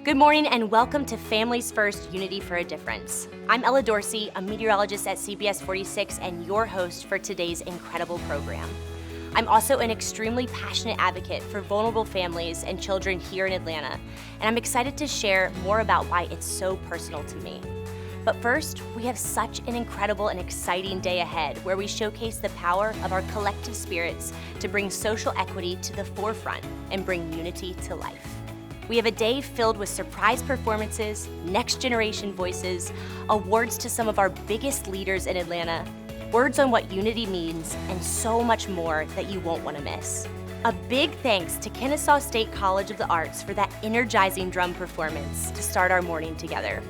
Good morning and welcome to Families First, Unity for a Difference. I'm Ella Dorsey, a meteorologist at CBS 46 and your host for today's incredible program. I'm also an extremely passionate advocate for vulnerable families and children here in Atlanta, and I'm excited to share more about why it's so personal to me. But first, we have such an incredible and exciting day ahead where we showcase the power of our collective spirits to bring social equity to the forefront and bring unity to life. We have a day filled with surprise performances, next generation voices, awards to some of our biggest leaders in Atlanta, words on what unity means, and so much more that you won't want to miss. A big thanks to Kennesaw State College of the Arts for that energizing drum performance to start our morning together.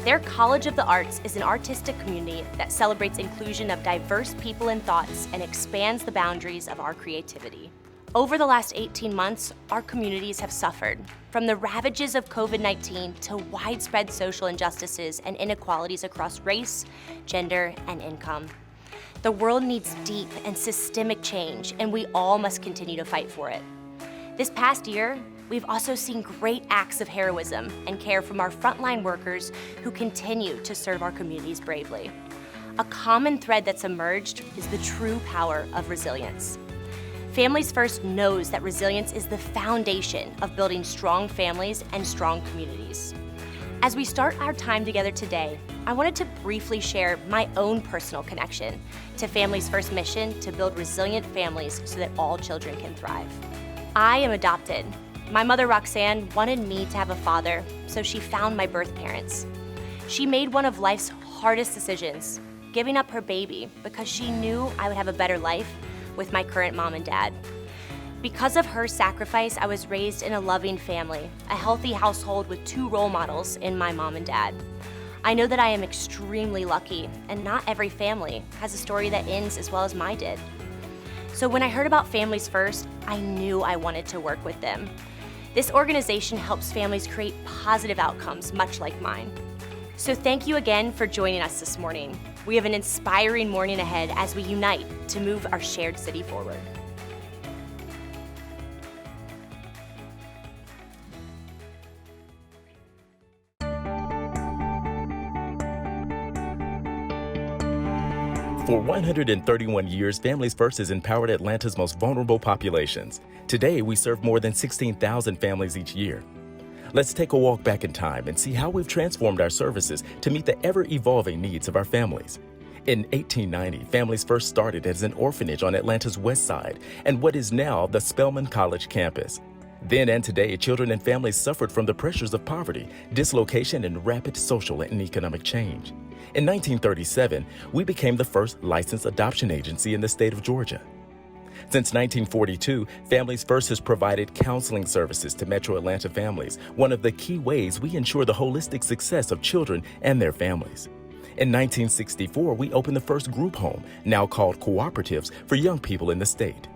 Their College of the Arts is an artistic community that celebrates inclusion of diverse people and thoughts and expands the boundaries of our creativity. Over the last 18 months, our communities have suffered, from the ravages of COVID-19 to widespread social injustices and inequalities across race, gender, and income. The world needs deep and systemic change, and we all must continue to fight for it. This past year, we've also seen great acts of heroism and care from our frontline workers who continue to serve our communities bravely. A common thread that's emerged is the true power of resilience. Families First knows that resilience is the foundation of building strong families and strong communities. As we start our time together today, I wanted to briefly share my own personal connection to Families First mission to build resilient families so that all children can thrive. I am adopted. My mother, Roxanne, wanted me to have a father, so she found my birth parents. She made one of life's hardest decisions, giving up her baby because she knew I would have a better life with my current mom and dad. Because of her sacrifice, I was raised in a loving family, a healthy household with 2 role models in my mom and dad. I know that I am extremely lucky, and not every family has a story that ends as well as mine did. So when I heard about Families First, I knew I wanted to work with them. This organization helps families create positive outcomes, much like mine. So thank you again for joining us this morning. We have an inspiring morning ahead as we unite to move our shared city forward. For 131 years, Families First has empowered Atlanta's most vulnerable populations. Today, we serve more than 16,000 families each year. Let's take a walk back in time and see how we've transformed our services to meet the ever-evolving needs of our families. In 1890, Families First started as an orphanage on Atlanta's west side and what is now the Spelman College campus. Then and today, children and families suffered from the pressures of poverty, dislocation, and rapid social and economic change. In 1937, we became the first licensed adoption agency in the state of Georgia. Since 1942, Families First has provided counseling services to Metro Atlanta families, one of the key ways we ensure the holistic success of children and their families. In 1964, we opened the first group home, now called cooperatives, for young people in the state.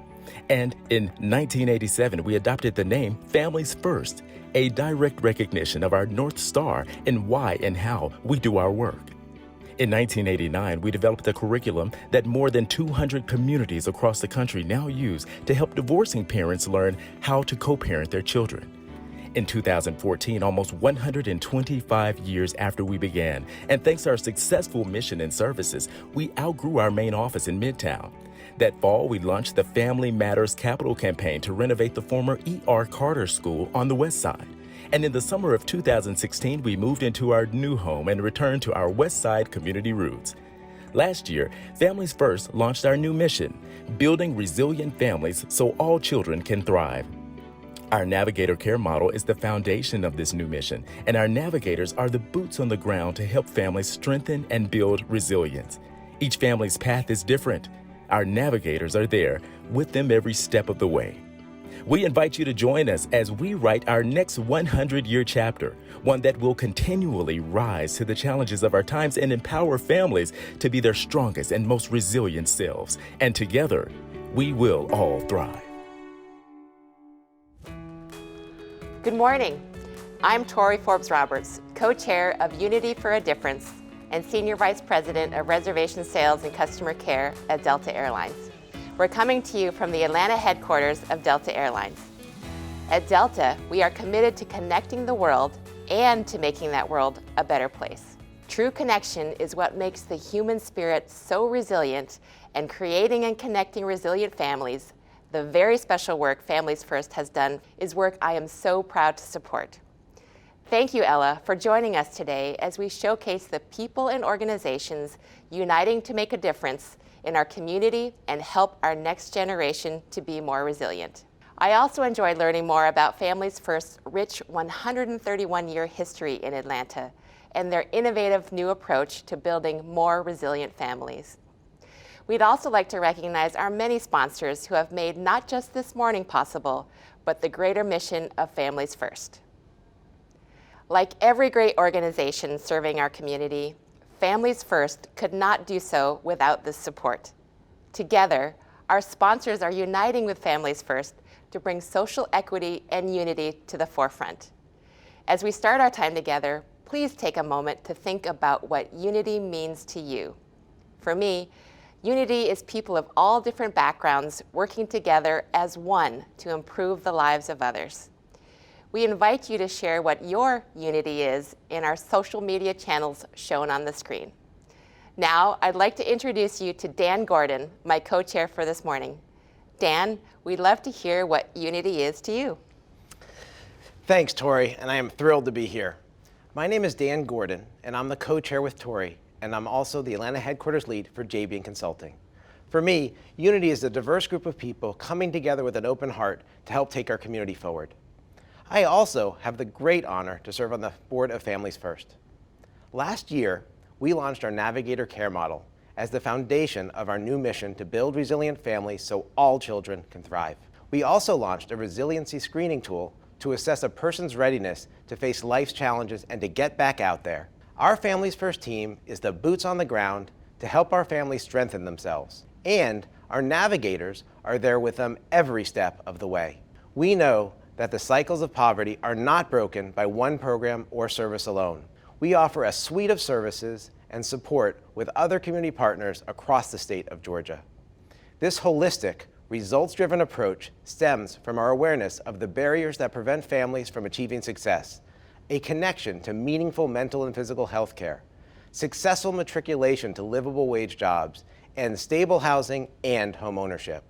And in 1987, we adopted the name Families First, a direct recognition of our North Star in why and how we do our work. In 1989, we developed a curriculum that more than 200 communities across the country now use to help divorcing parents learn how to co-parent their children. In 2014, almost 125 years after we began, and thanks to our successful mission and services, we outgrew our main office in Midtown. That fall, we launched the Family Matters Capital campaign to renovate the former E.R. Carter School on the west side. And in the summer of 2016, we moved into our new home and returned to our west side community roots. Last year, Families First launched our new mission, building resilient families so all children can thrive. Our Navigator Care model is the foundation of this new mission, and our navigators are the boots on the ground to help families strengthen and build resilience. Each family's path is different. Our navigators are there with them every step of the way. We invite you to join us as we write our next 100-year chapter, one that will continually rise to the challenges of our times and empower families to be their strongest and most resilient selves. And together, we will all thrive. Good morning. I'm Tori Forbes-Roberts, co-chair of Unity for a Difference and Senior Vice President of Reservation Sales and Customer Care at Delta Airlines. We're coming to you from the Atlanta headquarters of Delta Airlines. At Delta, we are committed to connecting the world and to making that world a better place. True connection is what makes the human spirit so resilient, and creating and connecting resilient families, the very special work Families First has done, is work I am so proud to support. Thank you, Ella, for joining us today as we showcase the people and organizations uniting to make a difference in our community and help our next generation to be more resilient. I also enjoyed learning more about Families First's rich 131-year history in Atlanta and their innovative new approach to building more resilient families. We'd also like to recognize our many sponsors who have made not just this morning possible, but the greater mission of Families First. Like every great organization serving our community, Families First could not do so without this support. Together, our sponsors are uniting with Families First to bring social equity and unity to the forefront. As we start our time together, please take a moment to think about what unity means to you. For me, unity is people of all different backgrounds working together as one to improve the lives of others. We invite you to share what your unity is in our social media channels shown on the screen. Now, I'd like to introduce you to Dan Gordon, my co-chair for this morning. Dan, we'd love to hear what unity is to you. Thanks, Tori, and I am thrilled to be here. My name is Dan Gordon, and I'm the co-chair with Tori, and I'm also the Atlanta headquarters lead for JB & Consulting. For me, unity is a diverse group of people coming together with an open heart to help take our community forward. I also have the great honor to serve on the board of Families First. Last year, we launched our Navigator Care model as the foundation of our new mission to build resilient families so all children can thrive. We also launched a resiliency screening tool to assess a person's readiness to face life's challenges and to get back out there. Our Families First team is the boots on the ground to help our families strengthen themselves. And our navigators are there with them every step of the way. We know that the cycles of poverty are not broken by one program or service alone. We offer a suite of services and support with other community partners across the state of Georgia. This holistic, results-driven approach stems from our awareness of the barriers that prevent families from achieving success, a connection to meaningful mental and physical health care, successful matriculation to livable wage jobs, and stable housing and homeownership.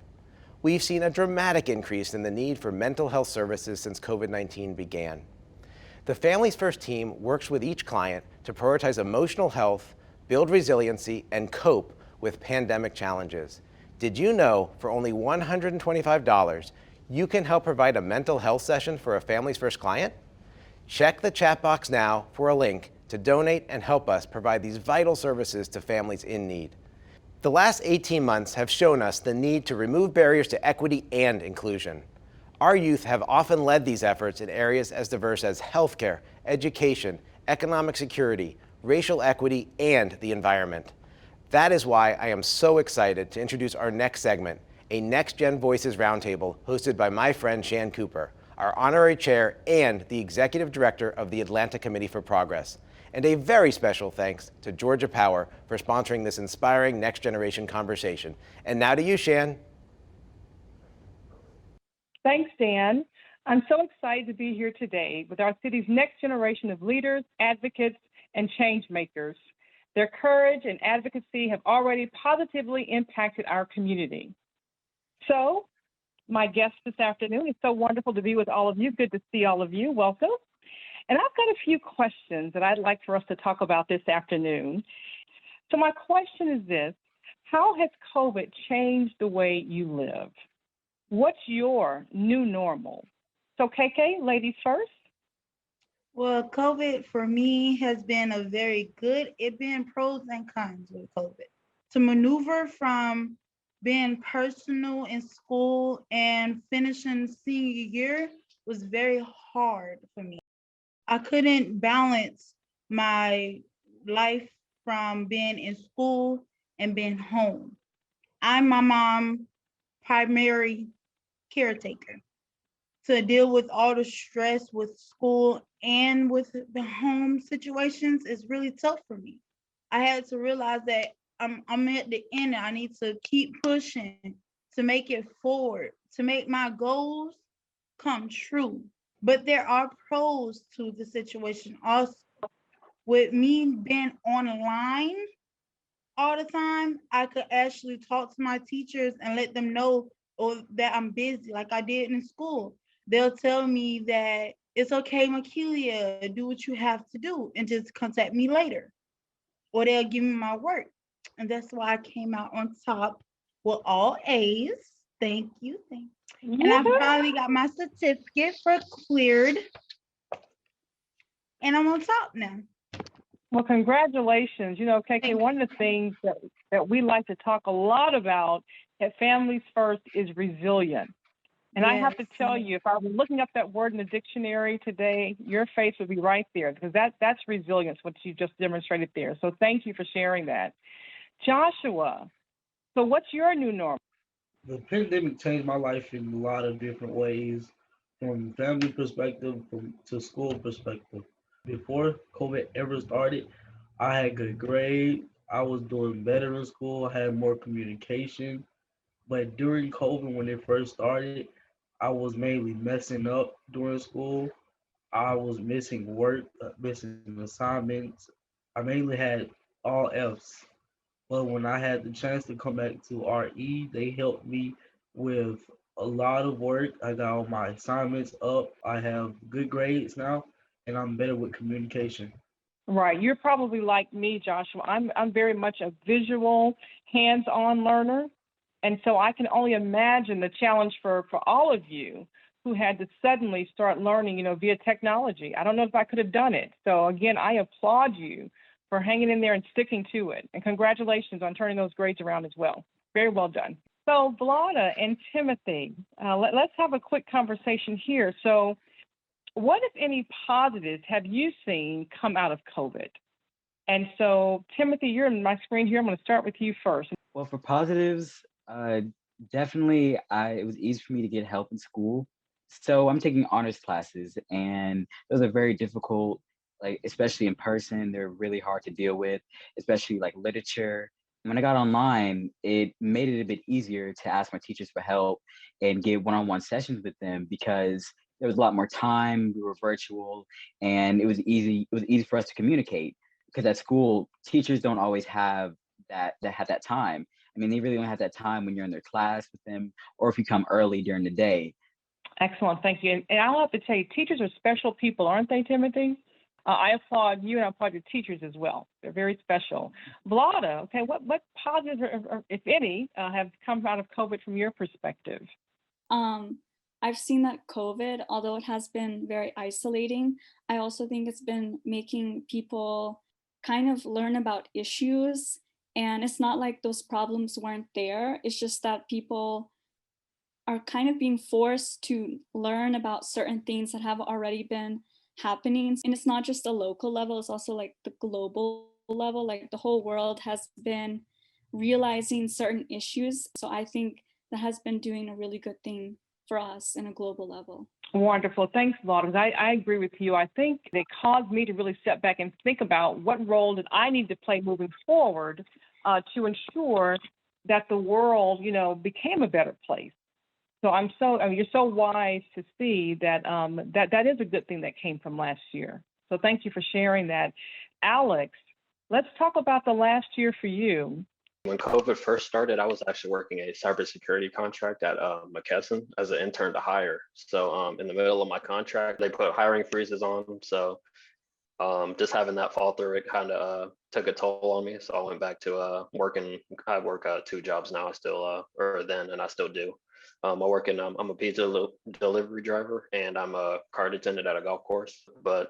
We've seen a dramatic increase in the need for mental health services since COVID-19 began. The Families First team works with each client to prioritize emotional health, build resiliency, and cope with pandemic challenges. Did you know for only $125, you can help provide a mental health session for a Families First client? Check the chat box now for a link to donate and help us provide these vital services to families in need. The last 18 months have shown us the need to remove barriers to equity and inclusion. Our youth have often led these efforts in areas as diverse as healthcare, education, economic security, racial equity, and the environment. That is why I am so excited to introduce our next segment, a Next Gen Voices Roundtable hosted by my friend Shan Cooper, our honorary chair and the executive director of the Atlanta Committee for Progress. And a very special thanks to Georgia Power for sponsoring this inspiring next generation conversation. And now to you, Shan. Thanks, Dan. I'm so excited to be here today with our city's next generation of leaders, advocates, and change makers. Their courage and advocacy have already positively impacted our community. So, my guest this afternoon, it's so wonderful to be with all of you. Good to see all of you. Welcome. And I've got a few questions that I'd like for us to talk about this afternoon. So my question is this: how has COVID changed the way you live? What's your new normal? So KK, ladies first. Well, COVID for me has been a very good, it's been pros and cons with COVID. To maneuver from being personal in school and finishing senior year was very hard for me. I couldn't balance my life from being in school and being home. I'm my mom's primary caretaker. To deal with all the stress with school and with the home situations is really tough for me. I had to realize that I'm at the end and I need to keep pushing to make it forward, to make my goals come true. But there are pros to the situation also. With me being online all the time, I could actually talk to my teachers and let them know that I'm busy like I did in school. They'll tell me that it's okay, Makilia, do what you have to do and just contact me later. Or they'll give me my work. And that's why I came out on top with all A's. Thank you. And I finally got my certificate for cleared. And I'm on top now. Well, congratulations. You know, KK, one of the things that we like to talk a lot about at Families First is resilience. And yes. I have to tell you, if I were looking up that word in the dictionary today, your face would be right there, because that's resilience, what you just demonstrated there. So thank you for sharing that. Joshua, so what's your new normal? The pandemic changed my life in a lot of different ways, from family perspective to school perspective. Before COVID ever started, I had good grades. I was doing better in school. I had more communication. But during COVID, when it first started, I was mainly messing up during school. I was missing work, missing assignments. I mainly had all F's. But when I had the chance to come back to RE, they helped me with a lot of work. I got all my assignments up. I have good grades now, and I'm better with communication. Right. You're probably like me, Joshua. I'm very much a visual, hands-on learner. And so I can only imagine the challenge for all of you who had to suddenly start learning, via technology. I don't know if I could have done it. So again, I applaud you for hanging in there and sticking to it. And congratulations on turning those grades around as well. Very well done. So Vlada and Timothy, let's have a quick conversation here. So what, if any, positives have you seen come out of COVID? And so Timothy, you're on my screen here. I'm going to start with you first. Well, for positives, definitely it was easy for me to get help in school. So I'm taking honors classes, and those are very difficult, like especially in person. They're really hard to deal with, especially like literature. When I got online, it made it a bit easier to ask my teachers for help and get one-on-one sessions with them, because there was a lot more time. We were virtual, and it was easy for us to communicate, because at school, teachers don't always have that time. I mean, they really don't have that time when you're in their class with them, or if you come early during the day. Excellent, thank you. And I'll have to tell you, teachers are special people, aren't they, Timothy? I applaud you and I applaud your teachers as well. They're very special. Vlada, okay, what positives, or if any, have come out of COVID from your perspective? I've seen that COVID, although it has been very isolating, I also think it's been making people kind of learn about issues. And it's not like those problems weren't there. It's just that people are kind of being forced to learn about certain things that have already been happening. And it's not just a local level, it's also like the global level. Like the whole world has been realizing certain issues. So I think that has been doing a really good thing for us in a global level. Wonderful. Thanks, Vlada. I agree with you. I think it caused me to really step back and think about what role did I need to play moving forward to ensure that the world, became a better place. So you're so wise to see that that is a good thing that came from last year. So thank you for sharing that. Alex, let's talk about the last year for you. When COVID first started, I was actually working a cybersecurity contract at McKesson as an intern to hire. So in the middle of my contract, they put hiring freezes on. So just having that fall through, it kind of took a toll on me. So I went back to working. I work 2 jobs now. I still, and I still do. I'm a pizza delivery driver, and I'm a card attendant at a golf course. But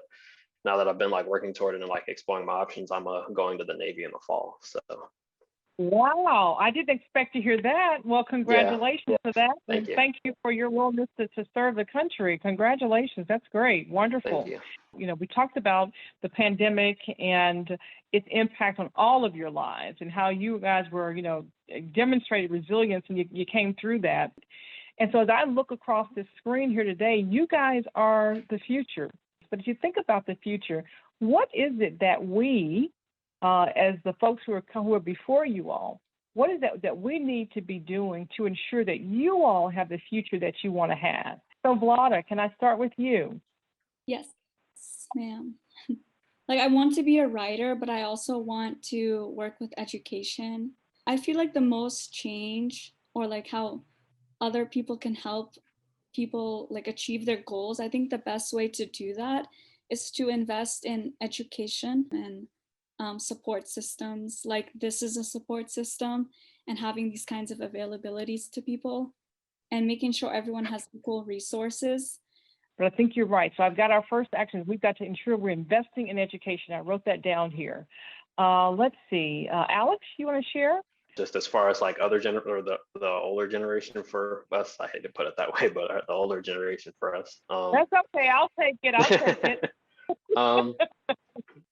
now that I've been working toward it and exploring my options, I'm going to the Navy in the fall. So. Wow, I didn't expect to hear that. Well, congratulations for that. Thank you. Thank you for your willingness to serve the country. Congratulations. That's great. Wonderful. Thank you. We talked about the pandemic and its impact on all of your lives and how you guys were, demonstrated resilience and you came through that. And so as I look across this screen here today, you guys are the future. But if you think about the future, what is it that we, as the folks who are before you all, what is that we need to be doing to ensure that you all have the future that you want to have? So Vlada, can I start with you? Yes, ma'am. I want to be a writer, but I also want to work with education. I feel like the most change, or how other people can help people achieve their goals, I think the best way to do that is to invest in education and support systems. This is a support system, and having these kinds of availabilities to people and making sure everyone has equal resources. But I think you're right. So I've got our first actions. We've got to ensure we're investing in education. I wrote that down here. Let's see. Alex, you want to share? Just as far as the older generation for us, I hate to put it that way, but the older generation for us. That's okay. I'll take it.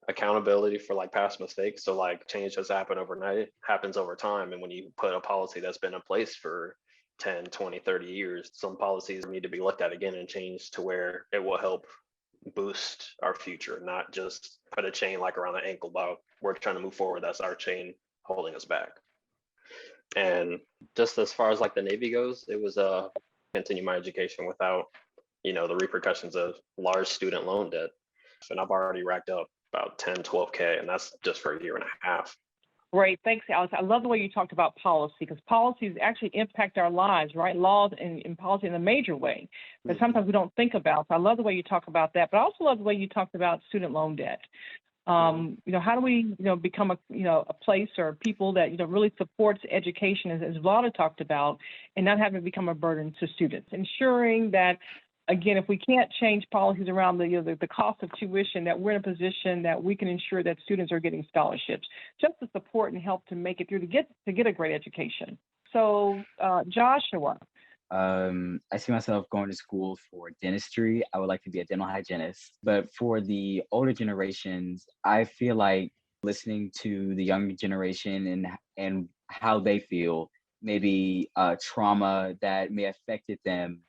Accountability for past mistakes. So change doesn't happen overnight, it happens over time. And when you put a policy that's been in place for 10, 20, 30 years, some policies need to be looked at again and changed to where it will help boost our future, not just put a chain around the ankle while we're trying to move forward. That's our chain holding us back. And just as far as the Navy goes, it was continue my education without, the repercussions of large student loan debt. And I've already racked up about 10, 12K, and that's just for a year and a half. Great. Thanks, Alex. I love the way you talked about policy, because policies actually impact our lives, right? Laws and policy in a major way, but sometimes we don't think about. So I love the way you talk about that, but I also love the way you talked about student loan debt. How do we, become a place or people that, really supports education, as Vlada talked about, and not having it become a burden to students, ensuring that, again, if we can't change policies around the cost of tuition, that we're in a position that we can ensure that students are getting scholarships, just to support and help to make it through to get a great education. So, Joshua. I see myself going to school for dentistry. I would like to be a dental hygienist. But for the older generations, I feel like listening to the younger generation and how they feel, maybe trauma that may have affected them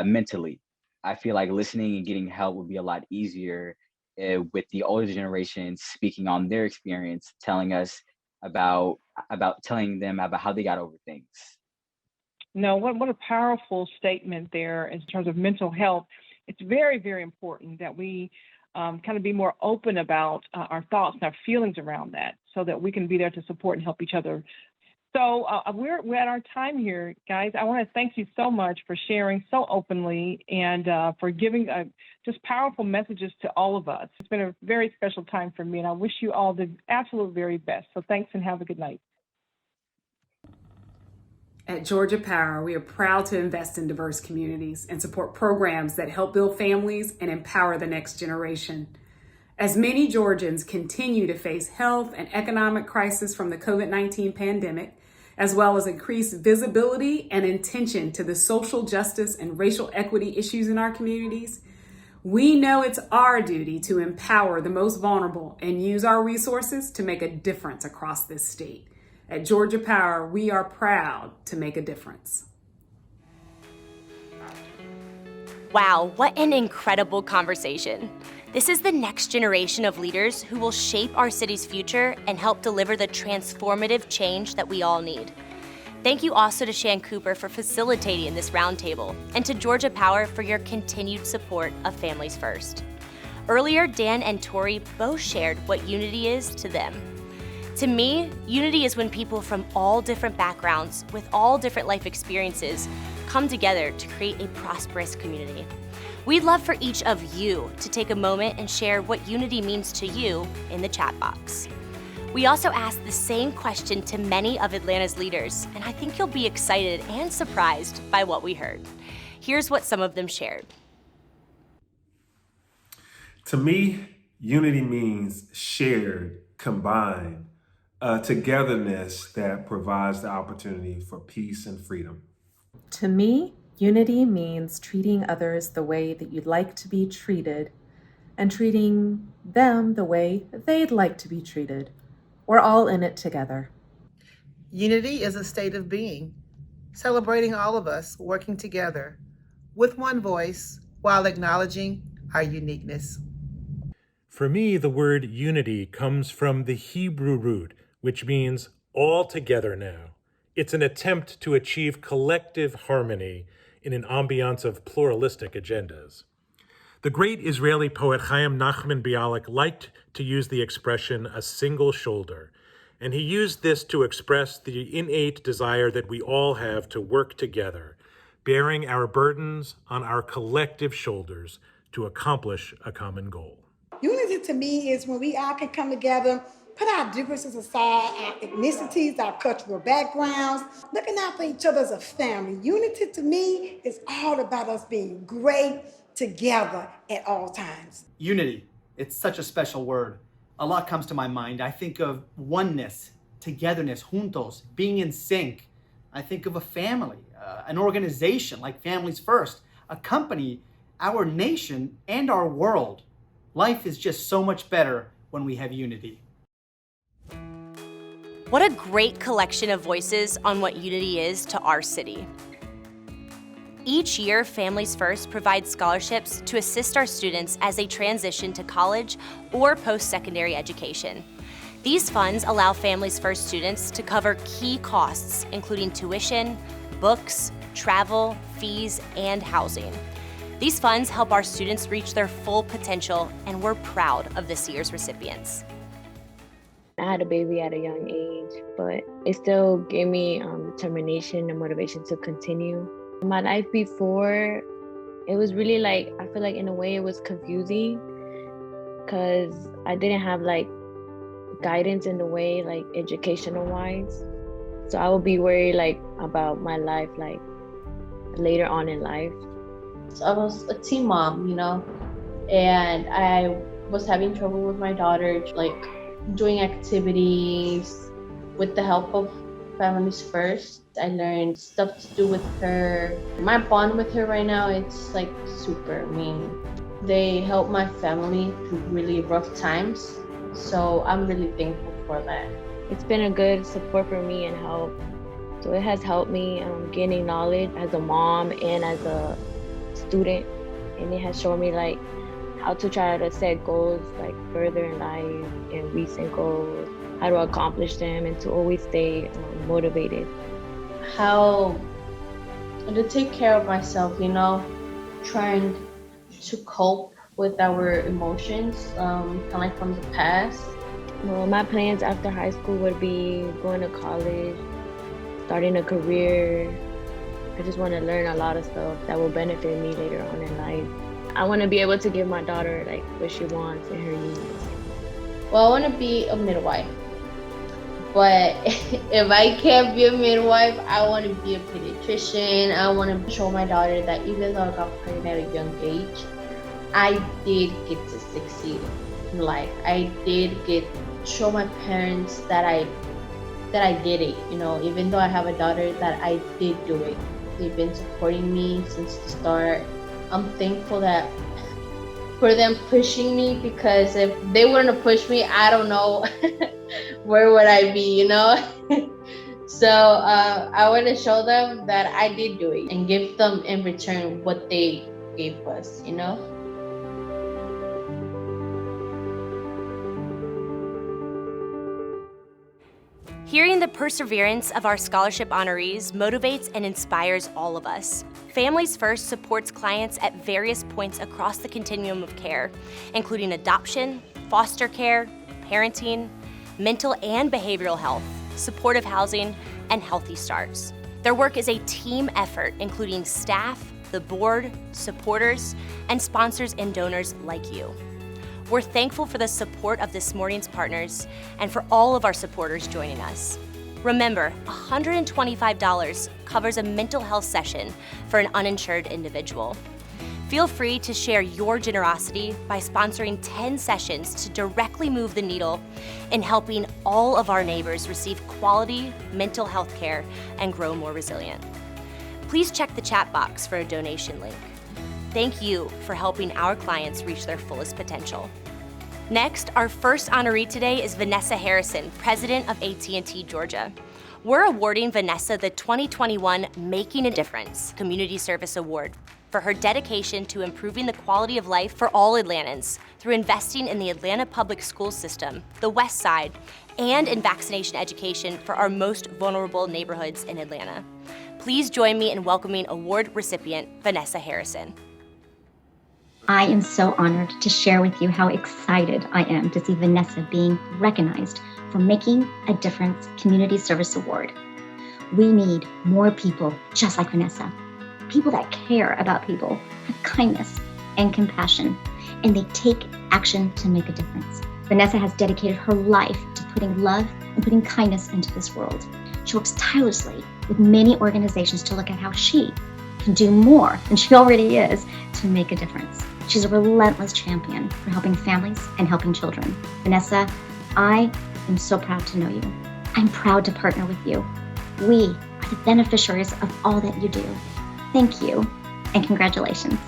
mentally. I feel like listening and getting help would be a lot easier with the older generation speaking on their experience, telling us telling them about how they got over things. No, what a powerful statement there in terms of mental health. It's very, very important that we kind of be more open about our thoughts and our feelings around that, so that we can be there to support and help each other. So we're at our time here, guys. I want to thank you so much for sharing so openly and for giving just powerful messages to all of us. It's been a very special time for me, and I wish you all the absolute very best. So thanks and have a good night. At Georgia Power, we are proud to invest in diverse communities and support programs that help build families and empower the next generation. As many Georgians continue to face health and economic crisis from the COVID-19 pandemic, as well as increased visibility and attention to the social justice and racial equity issues in our communities, we know it's our duty to empower the most vulnerable and use our resources to make a difference across this state. At Georgia Power, we are proud to make a difference. Wow, what an incredible conversation. This is the next generation of leaders who will shape our city's future and help deliver the transformative change that we all need. Thank you also to Shan Cooper for facilitating this roundtable and to Georgia Power for your continued support of Families First. Earlier, Dan and Tori both shared what unity is to them. To me, unity is when people from all different backgrounds with all different life experiences come together to create a prosperous community. We'd love for each of you to take a moment and share what unity means to you in the chat box. We also asked the same question to many of Atlanta's leaders, and I think you'll be excited and surprised by what we heard. Here's what some of them shared. To me, unity means shared, combined, togetherness that provides the opportunity for peace and freedom. To me, unity means treating others the way that you'd like to be treated and treating them the way they'd like to be treated. We're all in it together. Unity is a state of being, celebrating all of us working together with one voice while acknowledging our uniqueness. For me, the word unity comes from the Hebrew root, which means all together now. It's an attempt to achieve collective harmony in an ambiance of pluralistic agendas. The great Israeli poet Chaim Nachman Bialik liked to use the expression a single shoulder, and he used this to express the innate desire that we all have to work together, bearing our burdens on our collective shoulders to accomplish a common goal. Unity to me is when we all can come together, put our differences aside, our ethnicities, our cultural backgrounds, looking out for each other as a family. Unity to me is all about us being great together at all times. Unity, it's such a special word. A lot comes to my mind. I think of oneness, togetherness, juntos, being in sync. I think of a family, an organization like Families First, a company, our nation, and our world. Life is just so much better when we have unity. What a great collection of voices on what unity is to our city. Each year, Families First provides scholarships to assist our students as they transition to college or post-secondary education. These funds allow Families First students to cover key costs, including tuition, books, travel, fees, and housing. These funds help our students reach their full potential, and we're proud of this year's recipients. I had a baby at a young age, but it still gave me determination and motivation to continue. My life before, it was really like, I feel like in a way it was confusing because I didn't have like guidance in the way, like educational wise. So I would be worried like about my life, like later on in life. So I was a teen mom, you know, and I was having trouble with my daughter, like doing activities with the help of Families First. I learned stuff to do with her. My bond with her right now, it's like super. I mean, they help my family through really rough times. So I'm really thankful for that. It's been a good support for me and help. So it has helped me gaining knowledge as a mom and as a student. And it has shown me like how to try to set goals like further in life and recent goals, how to accomplish them and to always stay motivated. How to take care of myself, you know, trying to cope with our emotions, kind of like from the past. Well, my plans after high school would be going to college starting a career. I just want to learn a lot of stuff that will benefit me later on in life. I want to be able to give my daughter like what she wants and her needs. Well, I want to be a midwife. But if I can't be a midwife, I want to be a pediatrician. I want to show my daughter that even though I got pregnant at a young age, I did get to succeed in life. I did get to show my parents that I did it. You know, even though I have a daughter, that I did do it. They've been supporting me since the start. I'm thankful that for them pushing me, because if they wouldn't have pushed me, I don't know where would I be, you know? So I want to show them that I did do it and give them in return what they gave us, you know? Hearing the perseverance of our scholarship honorees motivates and inspires all of us. Families First supports clients at various points across the continuum of care, including adoption, foster care, parenting, mental and behavioral health, supportive housing, and healthy starts. Their work is a team effort, including staff, the board, supporters, and sponsors and donors like you. We're thankful for the support of this morning's partners and for all of our supporters joining us. Remember, $125 covers a mental health session for an uninsured individual. Feel free to share your generosity by sponsoring 10 sessions to directly move the needle in helping all of our neighbors receive quality mental health care and grow more resilient. Please check the chat box for a donation link. Thank you for helping our clients reach their fullest potential. Next, our first honoree today is Vanessa Harrison, president of AT&T Georgia. We're awarding Vanessa the 2021 Making a Difference Community Service Award for her dedication to improving the quality of life for all Atlantans through investing in the Atlanta public school system, the West Side, and in vaccination education for our most vulnerable neighborhoods in Atlanta. Please join me in welcoming award recipient Vanessa Harrison. I am so honored to share with you how excited I am to see Vanessa being recognized for Making a Difference Community Service Award. We need more people just like Vanessa, people that care about people, have kindness and compassion, and they take action to make a difference. Vanessa has dedicated her life to putting love and putting kindness into this world. She works tirelessly with many organizations to look at how she can do more than she already is to make a difference. She's a relentless champion for helping families and helping children. Vanessa, I am so proud to know you. I'm proud to partner with you. We are the beneficiaries of all that you do. Thank you and congratulations.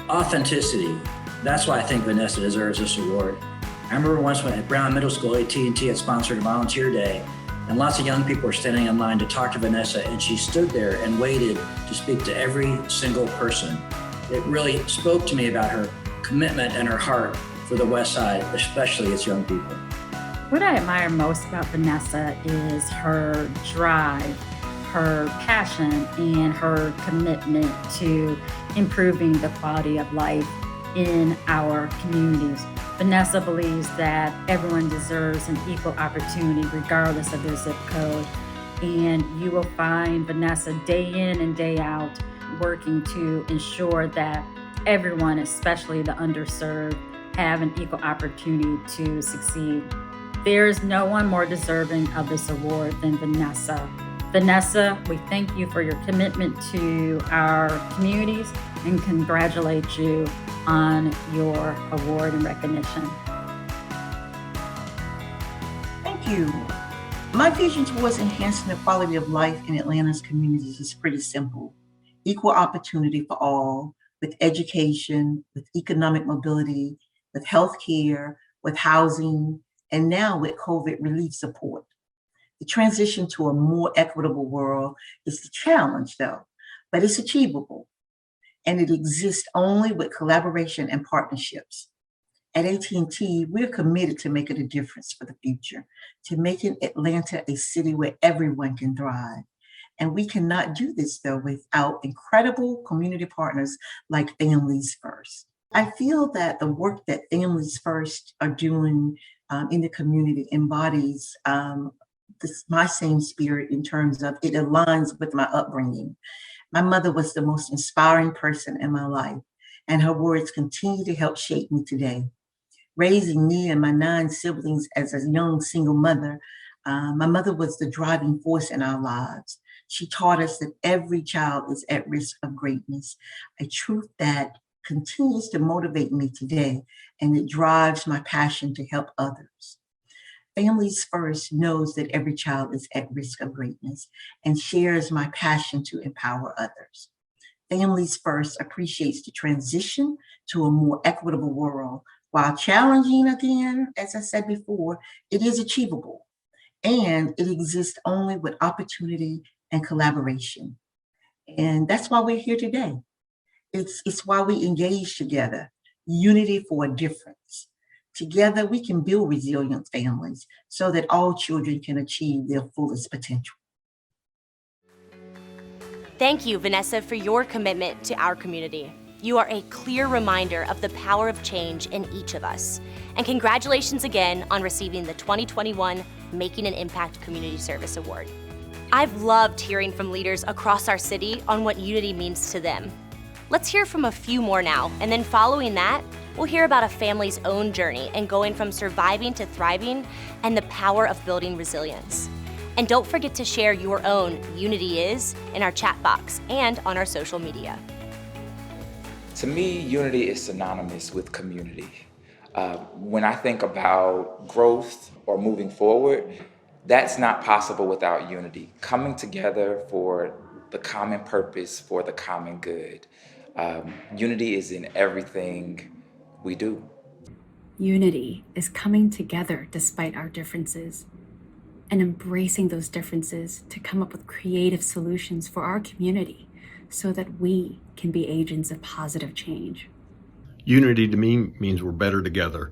Authenticity. That's why I think Vanessa deserves this award. I remember once when at Brown Middle School, AT&T had sponsored a volunteer day, and lots of young people were standing in line to talk to Vanessa, and she stood there and waited to speak to every single person. It really spoke to me about her commitment and her heart for the West Side, especially its young people. What I admire most about Vanessa is her drive, her passion, and her commitment to improving the quality of life in our communities. Vanessa believes that everyone deserves an equal opportunity regardless of their zip code. And you will find Vanessa day in and day out working to ensure that everyone, especially the underserved, have an equal opportunity to succeed. There is no one more deserving of this award than Vanessa. Vanessa, we thank you for your commitment to our communities and congratulate you on your award and recognition. Thank you. My vision towards enhancing the quality of life in Atlanta's communities is pretty simple. Equal opportunity for all, with education, with economic mobility, with healthcare, with housing, and now with COVID relief support. The transition to a more equitable world is the challenge though, but it's achievable. And it exists only with collaboration and partnerships. At AT&T, we're committed to making a difference for the future, to making Atlanta a city where everyone can thrive. And we cannot do this, though, without incredible community partners like Families First. I feel that the work that Families First are doing in the community embodies my same spirit in terms of it aligns with my upbringing. My mother was the most inspiring person in my life, and her words continue to help shape me today. Raising me and my 9 siblings as a young single mother, my mother was the driving force in our lives. She taught us that every child is at risk of greatness, a truth that continues to motivate me today, and it drives my passion to help others. Families First knows that every child is at risk of greatness and shares my passion to empower others. Families First appreciates the transition to a more equitable world. While challenging, again, as I said before, it is achievable, and it exists only with opportunity and collaboration. And that's why we're here today. It's why we engage together, unity for a difference. Together, we can build resilient families so that all children can achieve their fullest potential. Thank you, Vanessa, for your commitment to our community. You are a clear reminder of the power of change in each of us. And congratulations again on receiving the 2021 Making an Impact Community Service Award. I've loved hearing from leaders across our city on what unity means to them. Let's hear from a few more now, and then following that, we'll hear about a family's own journey and going from surviving to thriving and the power of building resilience. And don't forget to share your own Unity Is in our chat box and on our social media. To me, unity is synonymous with community. When I think about growth or moving forward, that's not possible without unity. Coming together for the common purpose, for the common good. Unity is in everything we do. Unity is coming together despite our differences and embracing those differences to come up with creative solutions for our community so that we can be agents of positive change. Unity to me means we're better together,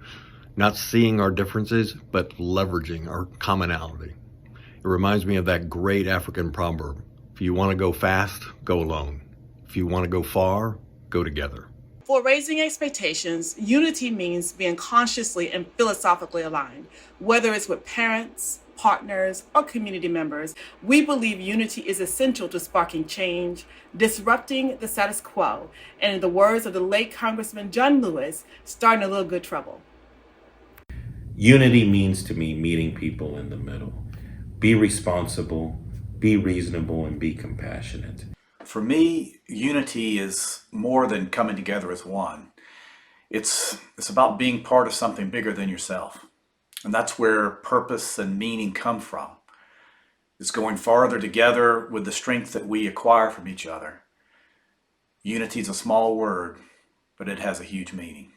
not seeing our differences, but leveraging our commonality. It reminds me of that great African proverb, if you want to go fast, go alone. If you want to go far, go together. For raising expectations, unity means being consciously and philosophically aligned, whether it's with parents, partners, or community members. We believe unity is essential to sparking change, disrupting the status quo, and in the words of the late Congressman John Lewis, starting a little good trouble. Unity means to me meeting people in the middle. Be responsible, be reasonable, and be compassionate. For me, unity is more than coming together as one. It's about being part of something bigger than yourself. And that's where purpose and meaning come from. It's going farther together with the strength that we acquire from each other. Unity is a small word, but it has a huge meaning.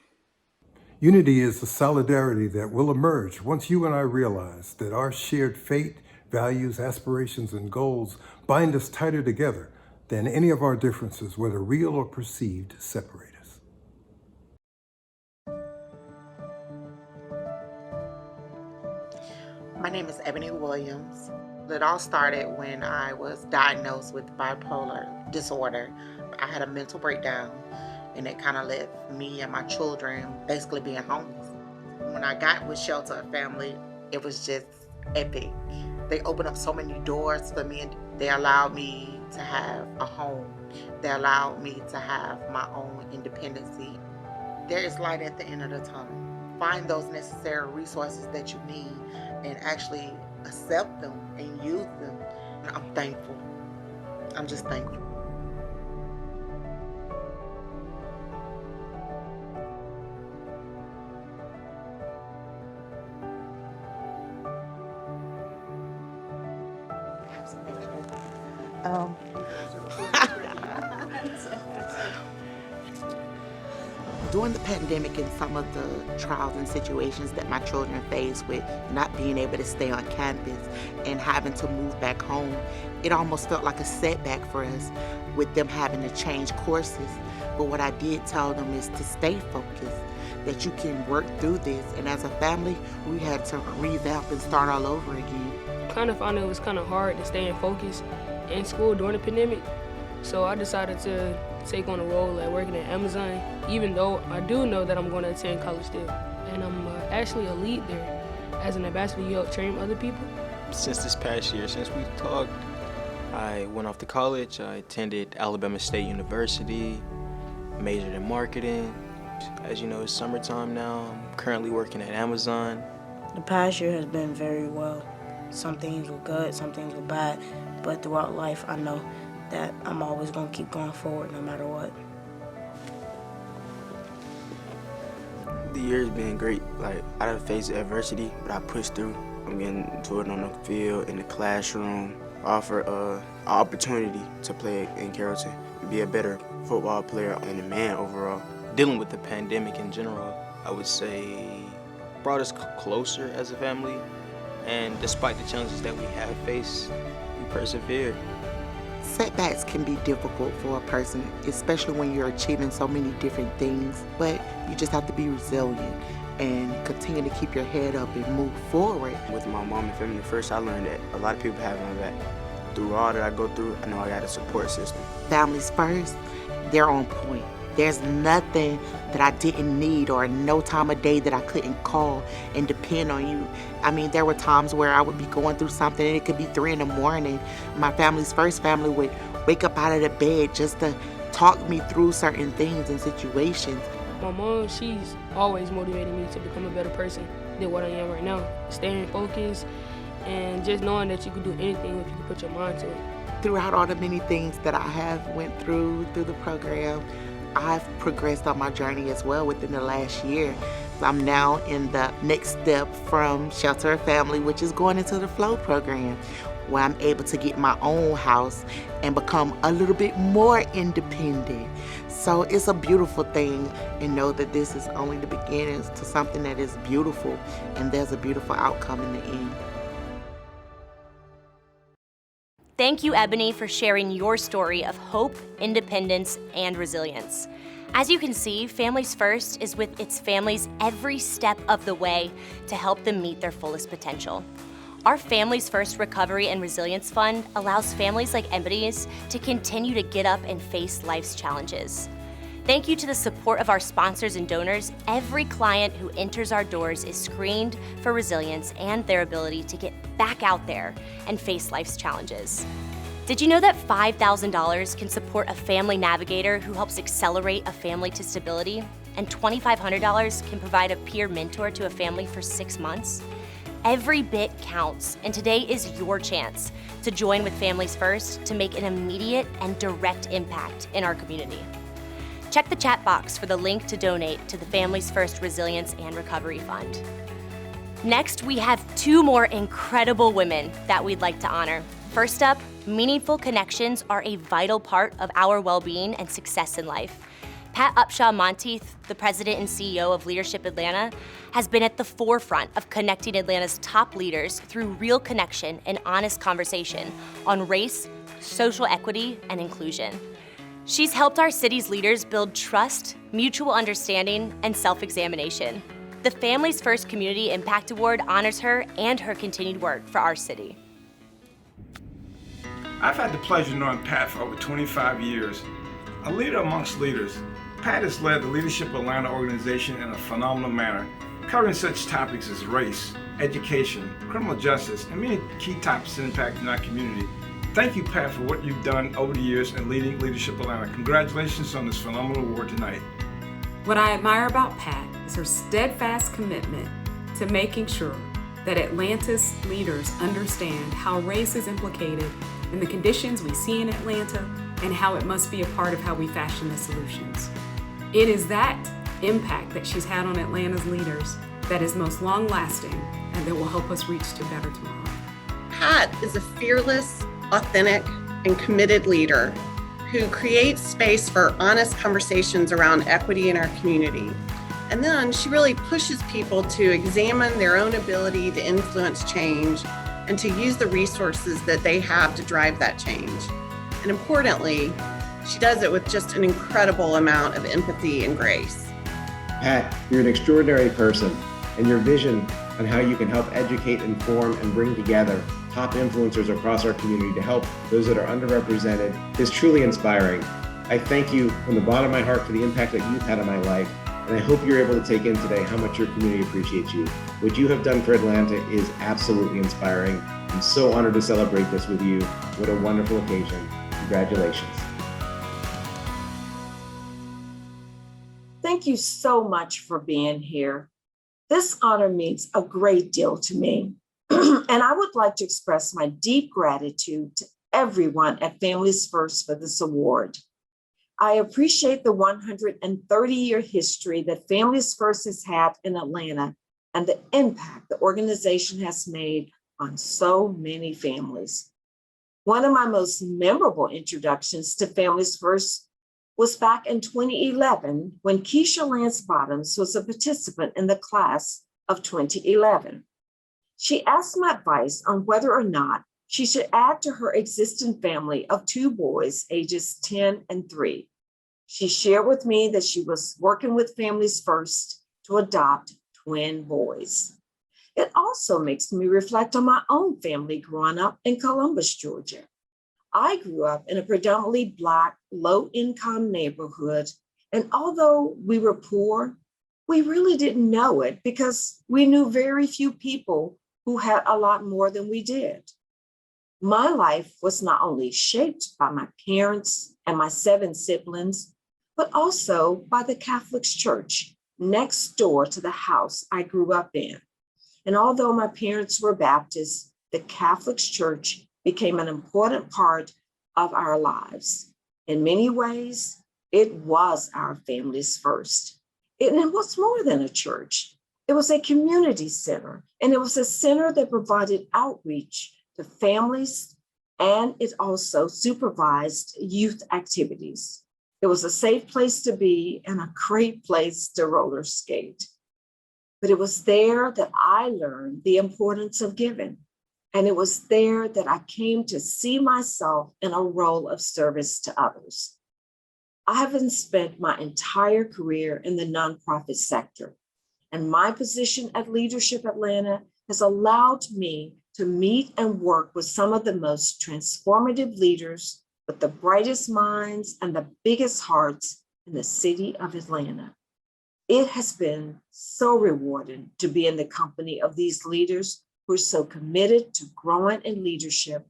Unity is the solidarity that will emerge once you and I realize that our shared fate, values, aspirations, and goals bind us tighter together than any of our differences, whether real or perceived, separate us. My name is Ebony Williams. It all started when I was diagnosed with bipolar disorder. I had a mental breakdown, and it kind of left me and my children basically being homeless. When I got with Shelter Family, it was just epic. They opened up so many doors for me, and they allowed me to have a home. They allowed me to have my own independency. There is light at the end of the tunnel. Find those necessary resources that you need and actually accept them and use them. And I'm thankful. I'm just thankful. During the pandemic and some of the trials and situations that my children faced with not being able to stay on campus and having to move back home, it almost felt like a setback for us with them having to change courses. But what I did tell them is to stay focused, that you can work through this. And as a family, we had to revamp and start all over again. Kind of found it was kind of hard to stay in focus in school during the pandemic. So I decided to take on a role at working at Amazon, even though I do know that I'm going to attend college still. And I'm actually a lead there as an ambassador to help train other people Since this past year, since we talked, I went off to college. I attended Alabama State University, majored in marketing. As you know, it's summertime now. I'm currently working at Amazon. The past year has been very well. Some things were good, some things were bad, but throughout life, I know that I'm always going to keep going forward no matter what. The year's been great. Like, I done faced adversity, but I pushed through. I'm getting to it on the field, in the classroom. I offer an opportunity to play in Carrollton, be a better football player and a man overall. Dealing with the pandemic in general, I would say, brought us closer as a family. And despite the challenges that we have faced, we persevered. Setbacks can be difficult for a person, especially when you're achieving so many different things, but you just have to be resilient and continue to keep your head up and move forward. With my mom and family first, I learned that a lot of people have my back. Through all that I go through, I know I got a support system. Families first, they're on point. There's nothing that I didn't need or no time of day that I couldn't call and depend on you. I mean, there were times where I would be going through something and it could be 3 in the morning. My family's first family would wake up out of the bed just to talk me through certain things and situations. My mom, she's always motivated me to become a better person than what I am right now. Staying focused and just knowing that you can do anything if you can put your mind to it. Throughout all the many things that I have went through the program, I've progressed on my journey as well within the last year. I'm now in the next step from Shelter a Family, which is going into the Flow program, where I'm able to get my own house and become a little bit more independent. So it's a beautiful thing, and know that this is only the beginning to something that is beautiful, and there's a beautiful outcome in the end. Thank you, Ebony, for sharing your story of hope, independence, and resilience. As you can see, Families First is with its families every step of the way to help them meet their fullest potential. Our Families First Recovery and Resilience Fund allows families like Ebony's to continue to get up and face life's challenges. Thank you to the support of our sponsors and donors. Every client who enters our doors is screened for resilience and their ability to get back out there and face life's challenges. Did you know that $5,000 can support a family navigator who helps accelerate a family to stability? And $2,500 can provide a peer mentor to a family for 6 months? Every bit counts, and today is your chance to join with Families First to make an immediate and direct impact in our community. Check the chat box for the link to donate to the Families First Resilience and Recovery Fund. Next, we have 2 more incredible women that we'd like to honor. First up, meaningful connections are a vital part of our well-being and success in life. Pat Upshaw-Monteith, the president and CEO of Leadership Atlanta, has been at the forefront of connecting Atlanta's top leaders through real connection and honest conversation on race, social equity, and inclusion. She's helped our city's leaders build trust, mutual understanding, and self-examination. The Families First Community Impact Award honors her and her continued work for our city. I've had the pleasure of knowing Pat for over 25 years. A leader amongst leaders, Pat has led the Leadership Atlanta organization in a phenomenal manner, covering such topics as race, education, criminal justice, and many key topics impacting our community. Thank you, Pat, for what you've done over the years in leading Leadership Atlanta. Congratulations on this phenomenal award tonight. What I admire about Pat is her steadfast commitment to making sure that Atlanta's leaders understand how race is implicated in the conditions we see in Atlanta and how it must be a part of how we fashion the solutions. It is that impact that she's had on Atlanta's leaders that is most long-lasting and that will help us reach to better tomorrow. Pat is a fearless, authentic, and committed leader who creates space for honest conversations around equity in our community. And then she really pushes people to examine their own ability to influence change and to use the resources that they have to drive that change. And importantly, she does it with just an incredible amount of empathy and grace. Pat, you're an extraordinary person, and your vision on how you can help educate, inform, and bring together top influencers across our community to help those that are underrepresented is truly inspiring. I thank you from the bottom of my heart for the impact that you've had on my life, And I hope you're able to take in today how much your community appreciates you. What you have done for Atlanta is absolutely inspiring. I'm so honored to celebrate this with you. What a wonderful occasion. Congratulations. Thank you so much for being here. This honor means a great deal to me. And I would like to express my deep gratitude to everyone at Families First for this award. I appreciate the 130-year history that Families First has had in Atlanta and the impact the organization has made on so many families. One of my most memorable introductions to Families First was back in 2011 when Keisha Lance Bottoms was a participant in the class of 2011. She asked my advice on whether or not she should add to her existing family of 2 boys, ages 10 and 3. She shared with me that she was working with Families First to adopt twin boys. It also makes me reflect on my own family growing up in Columbus, Georgia. I grew up in a predominantly Black, low-income neighborhood, and although we were poor, we really didn't know it because we knew very few people who had a lot more than we did. My life was not only shaped by my parents and my 7 siblings, but also by the Catholic Church next door to the house I grew up in. And although my parents were Baptists, the Catholic Church became an important part of our lives. In many ways, it was our Families First. And it was more than a church. It was a community center, and it was a center that provided outreach to families, and it also supervised youth activities. It was a safe place to be and a great place to roller skate. But it was there that I learned the importance of giving. And it was there that I came to see myself in a role of service to others. I haven't spent my entire career in the nonprofit sector, and my position at Leadership Atlanta has allowed me to meet and work with some of the most transformative leaders with the brightest minds and the biggest hearts in the city of Atlanta. It has been so rewarding to be in the company of these leaders who are so committed to growing in leadership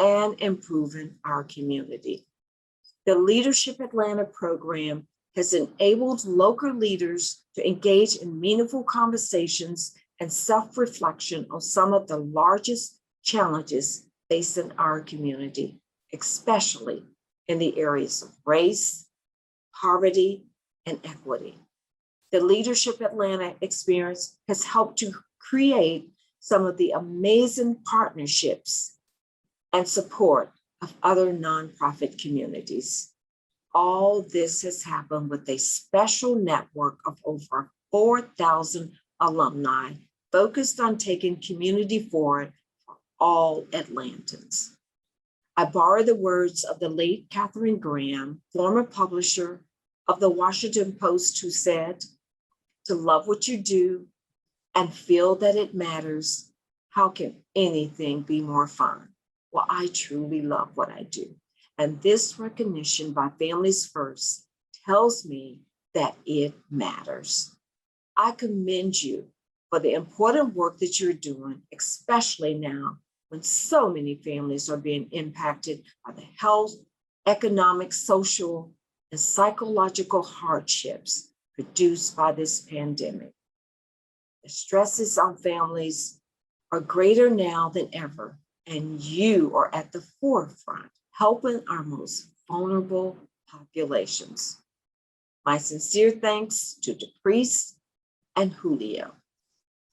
and improving our community. The Leadership Atlanta program has enabled local leaders to engage in meaningful conversations and self-reflection on some of the largest challenges facing our community, especially in the areas of race, poverty, and equity. The Leadership Atlanta experience has helped to create some of the amazing partnerships and support of other nonprofit communities. All this has happened with a special network of over 4,000 alumni focused on taking community forward for all Atlantans. I borrow the words of the late Katharine Graham, former publisher of the Washington Post, who said, "To love what you do and feel that it matters, how can anything be more fun?" Well, I truly love what I do. And this recognition by Families First tells me that it matters. I commend you for the important work that you're doing, especially now when so many families are being impacted by the health, economic, social, and psychological hardships produced by this pandemic. The stresses on families are greater now than ever, and you are at the forefront helping our most vulnerable populations. My sincere thanks to DePriest and Julio.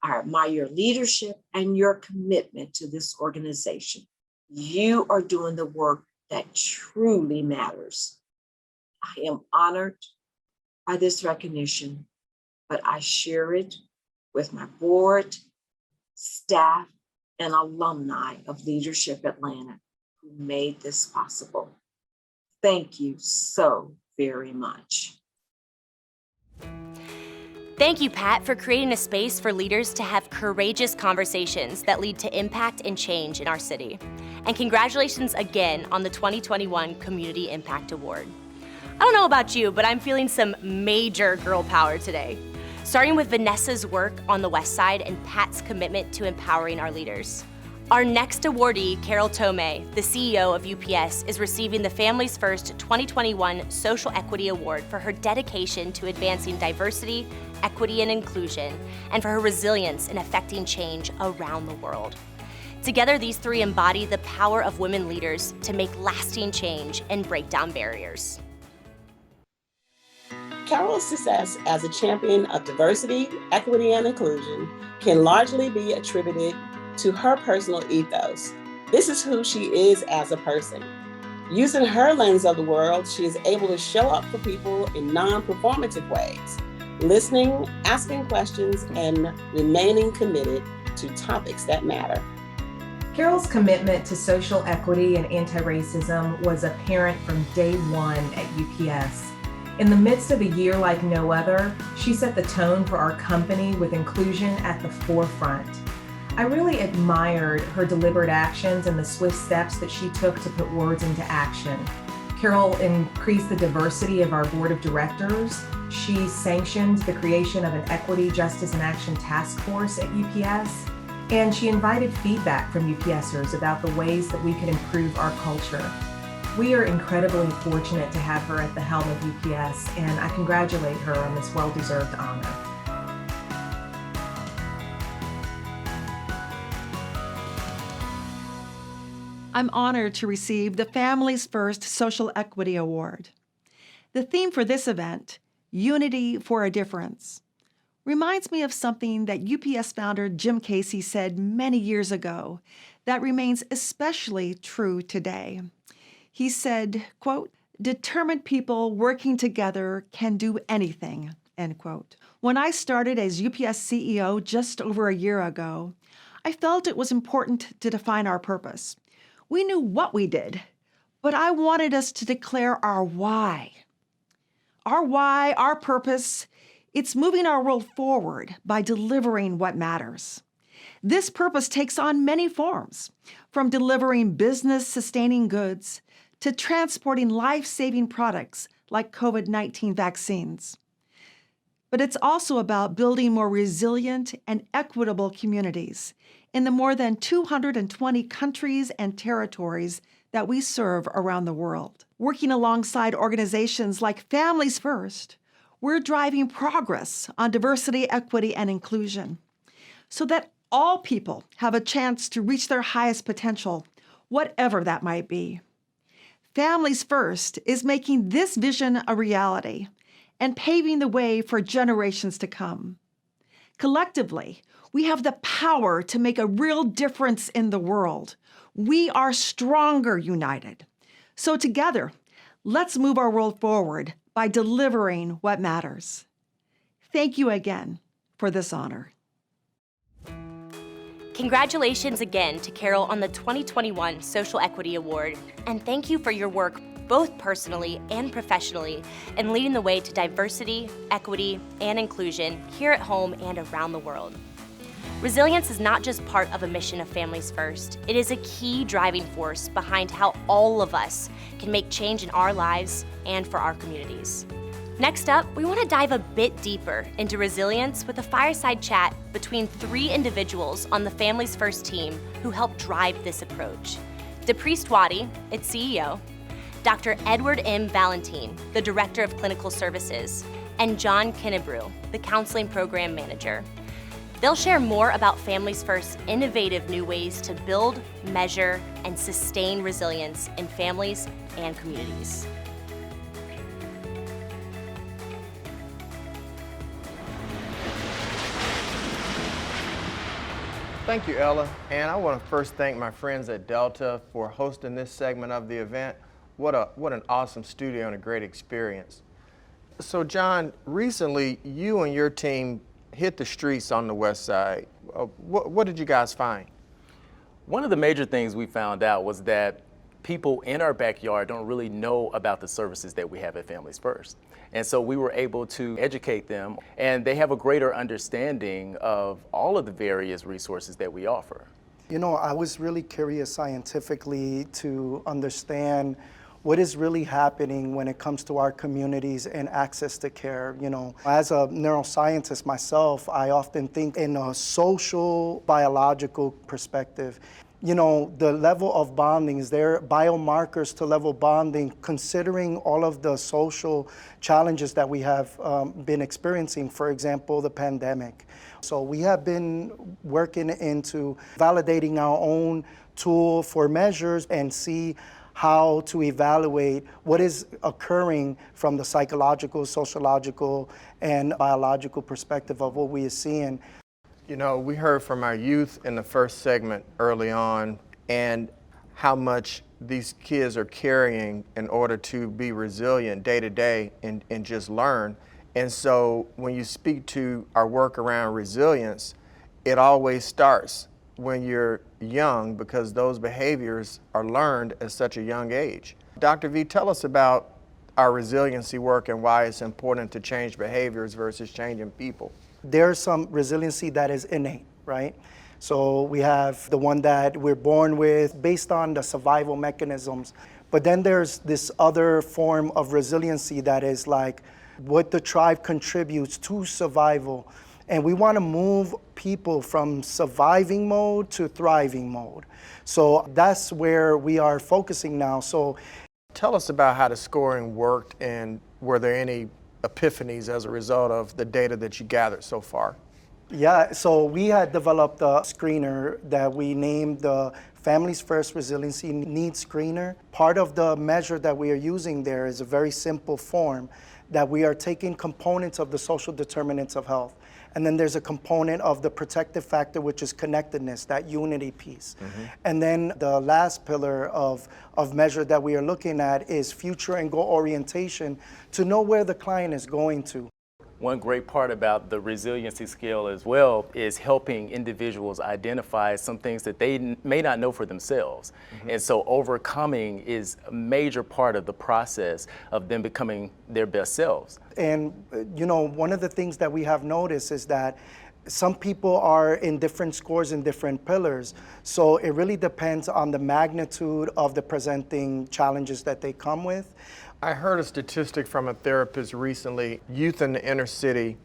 I admire your leadership and your commitment to this organization. You are doing the work that truly matters. I am honored by this recognition, but I share it with my board, staff, and alumni of Leadership Atlanta who made this possible. Thank you so very much. Thank you, Pat, for creating a space for leaders to have courageous conversations that lead to impact and change in our city. And congratulations again on the 2021 Community Impact Award. I don't know about you, but I'm feeling some major girl power today. Starting with Vanessa's work on the West Side and Pat's commitment to empowering our leaders. Our next awardee, Carol Tomay, the CEO of UPS, is receiving the Families First 2021 Social Equity Award for her dedication to advancing diversity, equity, and inclusion, and for her resilience in affecting change around the world. Together, these three embody the power of women leaders to make lasting change and break down barriers. Carol's success as a champion of diversity, equity, and inclusion can largely be attributed to her personal ethos. This is who she is as a person. Using her lens of the world, she is able to show up for people in non-performative ways, listening, asking questions, and remaining committed to topics that matter. Carol's commitment to social equity and anti-racism was apparent from day one at UPS. In the midst of a year like no other, she set the tone for our company with inclusion at the forefront. I really admired her deliberate actions and the swift steps that she took to put words into action. Carol increased the diversity of our board of directors. She sanctioned the creation of an Equity, Justice, and Action Task Force at UPS. And she invited feedback from UPSers about the ways that we could improve our culture. We are incredibly fortunate to have her at the helm of UPS, and I congratulate her on this well-deserved honor. I'm honored to receive the Families First Social Equity Award. The theme for this event, Unity for a Difference, reminds me of something that UPS founder Jim Casey said many years ago that remains especially true today. He said, quote, "Determined people working together can do anything," end quote. When I started as UPS CEO just over a year ago, I felt it was important to define our purpose. We knew what we did, but I wanted us to declare our why. Our why, our purpose, it's moving our world forward by delivering what matters. This purpose takes on many forms, from delivering business-sustaining goods to transporting life-saving products like COVID-19 vaccines. But it's also about building more resilient and equitable communities in the more than 220 countries and territories that we serve around the world. Working alongside organizations like Families First, we're driving progress on diversity, equity, and inclusion so that all people have a chance to reach their highest potential, whatever that might be. Families First is making this vision a reality and paving the way for generations to come. Collectively, we have the power to make a real difference in the world. We are stronger united. So together, let's move our world forward by delivering what matters. Thank you again for this honor. Congratulations again to Carol on the 2021 Social Equity Award, and thank you for your work both personally and professionally in leading the way to diversity, equity, and inclusion here at home and around the world. Resilience is not just part of a mission of Families First. It is a key driving force behind how all of us can make change in our lives and for our communities. Next up, we want to dive a bit deeper into resilience with a fireside chat between three individuals on the Families First team who help drive this approach. DePriest Waddy, its CEO, Dr. Edward M. Valentine, the Director of Clinical Services, and John Kennebrew, the Counseling Program Manager. They'll share more about Families First's innovative new ways to build, measure, and sustain resilience in families and communities. Thank you, Ella. And I want to first thank my friends at Delta for hosting this segment of the event. What an awesome studio and a great experience. So John, recently you and your team hit the streets on the West Side. What did you guys find? One of the major things we found out was that people in our backyard don't really know about the services that we have at Families First. And so we were able to educate them, and they have a greater understanding of all of the various resources that we offer. You know, I was really curious scientifically to understand what is really happening when it comes to our communities and access to care. You know, as a neuroscientist myself, I often think in a social, biological perspective. You know, the level of bonding, is there biomarkers to level bonding, considering all of the social challenges that we have been experiencing, for example, the pandemic. So we have been working into validating our own tool for measures and see how to evaluate what is occurring from the psychological, sociological, and biological perspective of what we are seeing. You know, we heard from our youth in the first segment early on, and how much these kids are carrying in order to be resilient day to day and just learn. And so when you speak to our work around resilience, it always starts when you're young, because those behaviors are learned at such a young age. Dr. V, tell us about our resiliency work and why it's important to change behaviors versus changing people. There's some resiliency that is innate, right? So we have the one that we're born with based on the survival mechanisms. But then there's this other form of resiliency that is like what the tribe contributes to survival. And we want to move people from surviving mode to thriving mode. So that's where we are focusing now. So tell us about how the scoring worked, and were there any epiphanies as a result of the data that you gathered so far? Yeah, so we had developed a screener that we named the Families First Resiliency Needs Screener. Part of the measure that we are using there is a very simple form that we are taking components of the social determinants of health. And then there's a component of the protective factor, which is connectedness, that unity piece. Mm-hmm. And then the last pillar of measure that we are looking at is future and goal orientation to know where the client is going to. One great part about the resiliency scale as well is helping individuals identify some things that they may not know for themselves. Mm-hmm. And so overcoming is a major part of the process of them becoming their best selves. And you know, one of the things that we have noticed is that some people are in different scores in different pillars. So it really depends on the magnitude of the presenting challenges that they come with. I heard a statistic from a therapist recently. Youth in the inner city,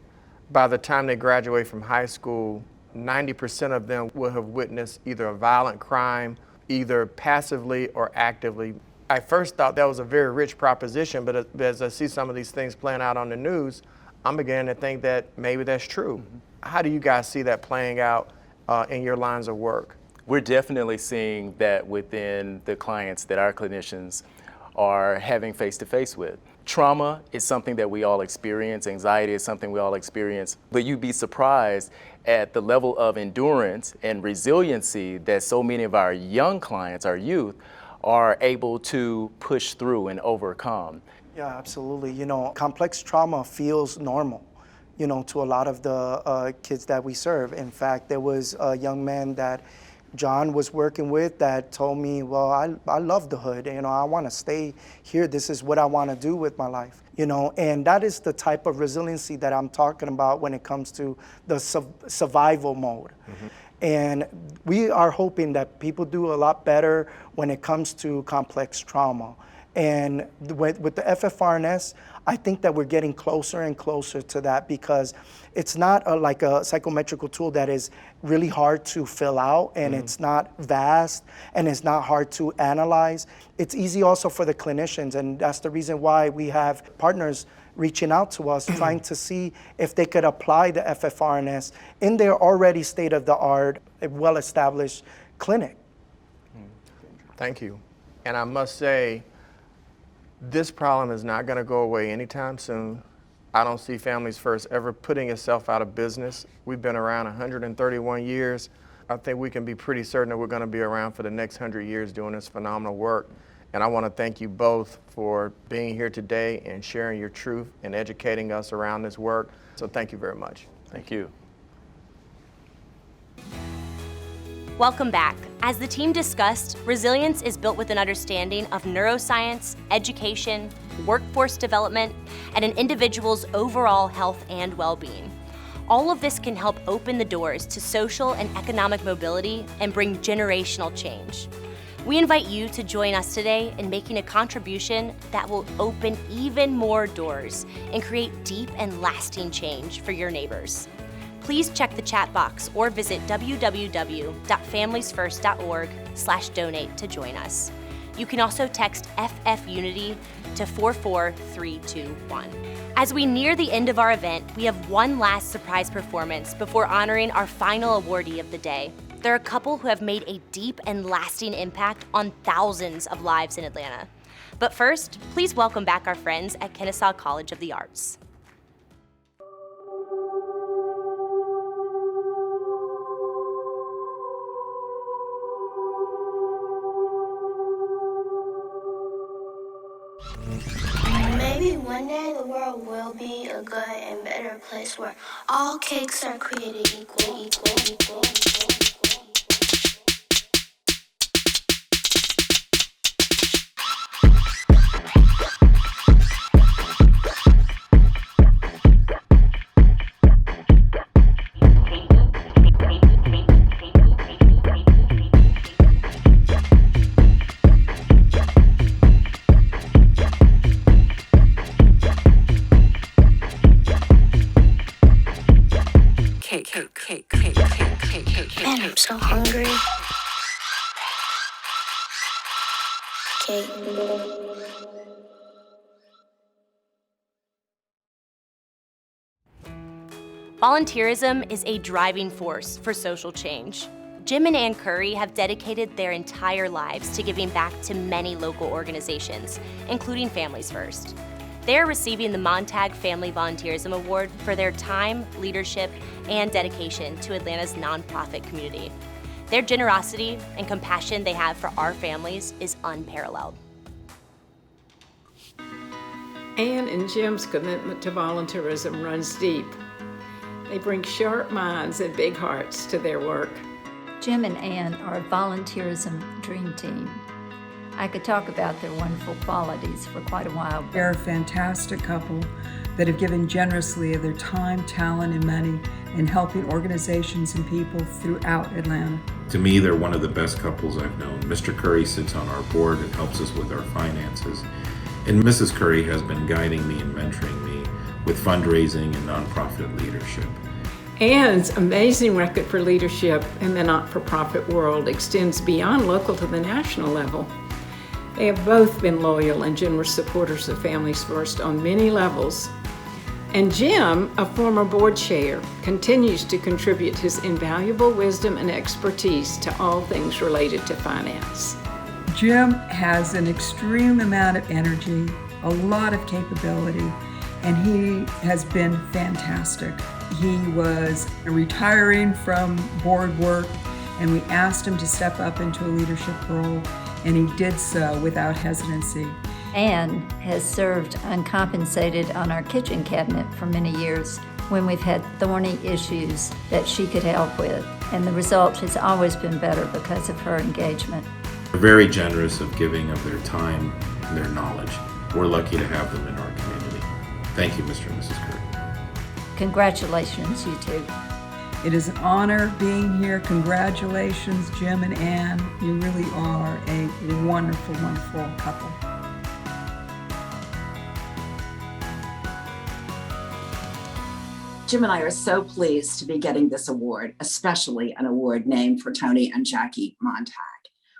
by the time they graduate from high school, 90% of them will have witnessed either a violent crime, either passively or actively. I first thought that was a very rich proposition, but as I see some of these things playing out on the news, I'm beginning to think that maybe that's true. Mm-hmm. How do you guys see that playing out in your lines of work? We're definitely seeing that within the clients that our clinicians are having face-to-face with. Trauma is something that we all experience. Anxiety is something we all experience. But you'd be surprised at the level of endurance and resiliency that so many of our young clients, our youth, are able to push through and overcome. Yeah, absolutely. You know, complex trauma feels normal, you know, to a lot of the kids that we serve. In fact, there was a young man that John was working with that told me, well, I love the hood, you know, I want to stay here. This is what I want to do with my life, you know, and that is the type of resiliency that I'm talking about when it comes to the survival mode. Mm-hmm. And we are hoping that people do a lot better when it comes to complex trauma. And with the FFRNS, I think that we're getting closer and closer to that, because it's not like a psychometrical tool that is really hard to fill out, and it's not vast, and it's not hard to analyze. It's easy also for the clinicians, and that's the reason why we have partners reaching out to us, trying to see if they could apply the FFRNS in their already state-of-the-art, well-established clinic. Thank you. And I must say, this problem is not going to go away anytime soon. I don't see Families First ever putting itself out of business. We've been around 131 years. I think we can be pretty certain that we're going to be around for the next 100 years doing this phenomenal work. And I want to thank you both for being here today and sharing your truth and educating us around this work. So thank you very much. Thank you. Welcome back. As the team discussed, resilience is built with an understanding of neuroscience, education, workforce development, and an individual's overall health and well-being. All of this can help open the doors to social and economic mobility and bring generational change. We invite you to join us today in making a contribution that will open even more doors and create deep and lasting change for your neighbors. Please check the chat box or visit www.familiesfirst.org/donate to join us. You can also text FFUnity to 44321. As we near the end of our event, we have one last surprise performance before honoring our final awardee of the day. There are a couple who have made a deep and lasting impact on thousands of lives in Atlanta. But first, please welcome back our friends at Kennesaw College of the Arts. Maybe one day the world will be a good and better place where all cakes are created equal. Man, I'm so hungry. Cake. Volunteerism is a driving force for social change. Jim and Ann Curry have dedicated their entire lives to giving back to many local organizations, including Families First. They are receiving the Montag Family Volunteerism Award for their time, leadership, and dedication to Atlanta's nonprofit community. Their generosity and compassion they have for our families is unparalleled. Ann and Jim's commitment to volunteerism runs deep. They bring sharp minds and big hearts to their work. Jim and Ann are a volunteerism dream team. I could talk about their wonderful qualities for quite a while. They're a fantastic couple that have given generously of their time, talent, and money in helping organizations and people throughout Atlanta. To me, they're one of the best couples I've known. Mr. Curry sits on our board and helps us with our finances. And Mrs. Curry has been guiding me and mentoring me with fundraising and nonprofit leadership. Ann's amazing record for leadership in the not-for-profit world extends beyond local to the national level. They have both been loyal and generous supporters of Families First on many levels. And Jim, a former board chair, continues to contribute his invaluable wisdom and expertise to all things related to finance. Jim has an extreme amount of energy, a lot of capability, and he has been fantastic. He was retiring from board work, and we asked him to step up into a leadership role, and he did so without hesitancy. Ann has served uncompensated on our kitchen cabinet for many years when we've had thorny issues that she could help with, and the result has always been better because of her engagement. They're very generous of giving of their time and their knowledge. We're lucky to have them in our community. Thank you, Mr. and Mrs. Curry. Congratulations, you two. It is an honor being here. Congratulations, Jim and Ann. You really are a wonderful, wonderful couple. Jim and I are so pleased to be getting this award, especially an award named for Tony and Jackie Montag.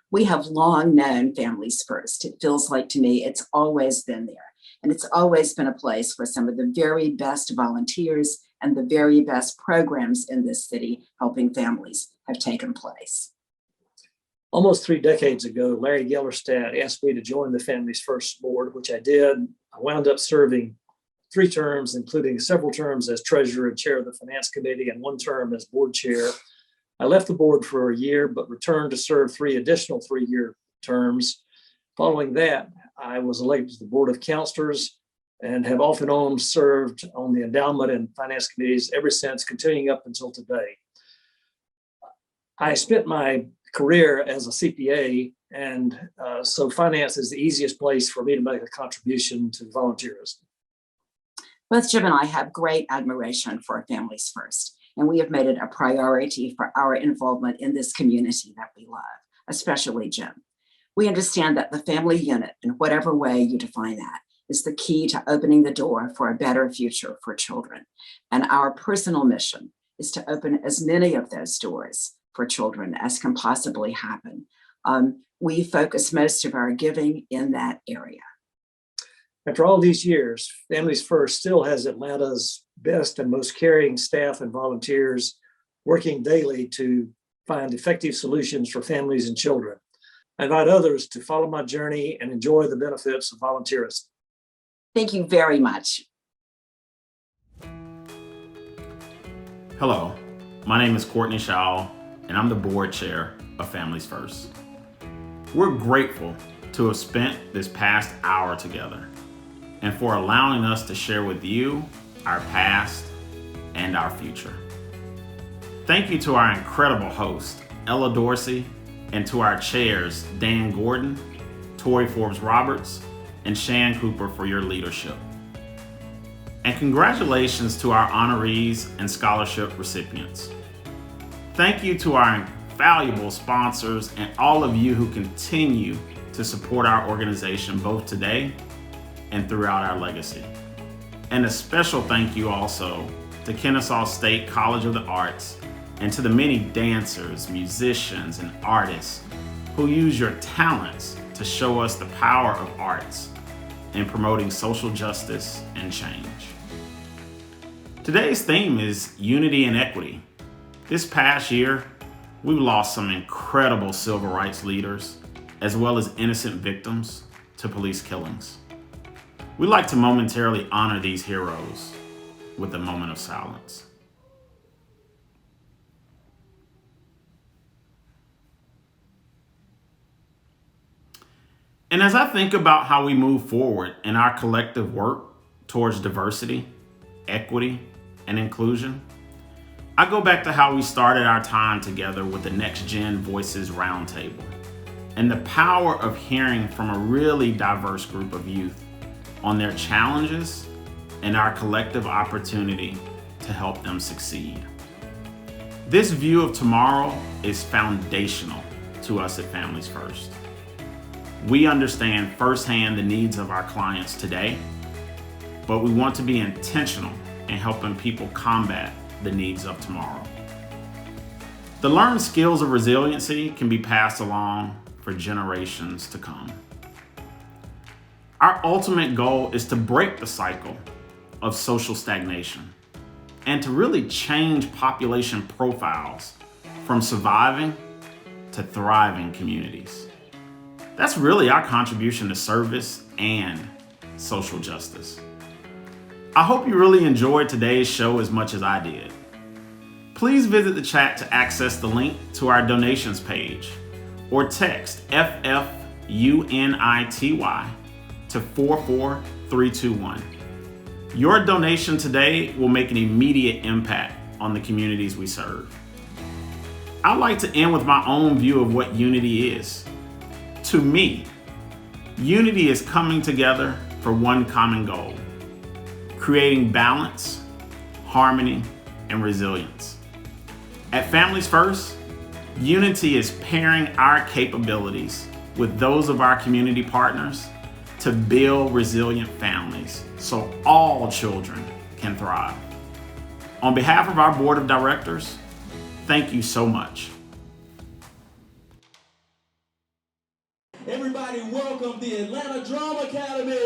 We have long known Families First. It feels like to me it's always been there. And it's always been a place where some of the very best volunteers and the very best programs in this city helping families have taken place. Almost 3 decades ago, Larry Gellerstadt asked me to join the Families First board, which I did. I wound up serving 3 terms, including several terms as treasurer and chair of the finance committee and 1 term as board chair. I left the board for a year, but returned to serve 3 additional 3-year terms. Following that, I was elected to the Board of Counselors and have off and on served on the endowment and finance committees ever since, continuing up until today. I spent my career as a CPA, and so finance is the easiest place for me to make a contribution to volunteerism. Both Jim and I have great admiration for Families First, and we have made it a priority for our involvement in this community that we love, especially Jim. We understand that the family unit, in whatever way you define that, is the key to opening the door for a better future for children. And our personal mission is to open as many of those doors for children as can possibly happen. We focus most of our giving in that area. After all these years, Families First still has Atlanta's best and most caring staff and volunteers working daily to find effective solutions for families and children. I invite others to follow my journey and enjoy the benefits of volunteerism. Thank you very much. Hello, my name is Courtney Shaw, and I'm the board chair of Families First. We're grateful to have spent this past hour together and for allowing us to share with you our past and our future. Thank you to our incredible host, Ella Dorsey, and to our chairs, Dan Gordon, Tori Forbes Roberts, and Shan Cooper for your leadership. And congratulations to our honorees and scholarship recipients. Thank you to our valuable sponsors and all of you who continue to support our organization both today and throughout our legacy. And a special thank you also to Kennesaw State College of the Arts and to the many dancers, musicians, and artists who use your talents to show us the power of arts in promoting social justice and change. Today's theme is unity and equity. This past year, we've lost some incredible civil rights leaders, as well as innocent victims to police killings. We'd like to momentarily honor these heroes with a moment of silence. And as I think about how we move forward in our collective work towards diversity, equity, and inclusion, I go back to how we started our time together with the Next Gen Voices Roundtable and the power of hearing from a really diverse group of youth on their challenges and our collective opportunity to help them succeed. This view of tomorrow is foundational to us at Families First. We understand firsthand the needs of our clients today, but we want to be intentional in helping people combat the needs of tomorrow. The learned skills of resiliency can be passed along for generations to come. Our ultimate goal is to break the cycle of social stagnation and to really change population profiles from surviving to thriving communities. That's really our contribution to service and social justice. I hope you really enjoyed today's show as much as I did. Please visit the chat to access the link to our donations page or text FFUNITY to 44321. Your donation today will make an immediate impact on the communities we serve. I'd like to end with my own view of what unity is. To me, unity is coming together for one common goal: creating balance, harmony, and resilience. At Families First, unity is pairing our capabilities with those of our community partners to build resilient families so all children can thrive. On behalf of our board of directors, thank you so much. Everybody welcome the Atlanta Drama Academy.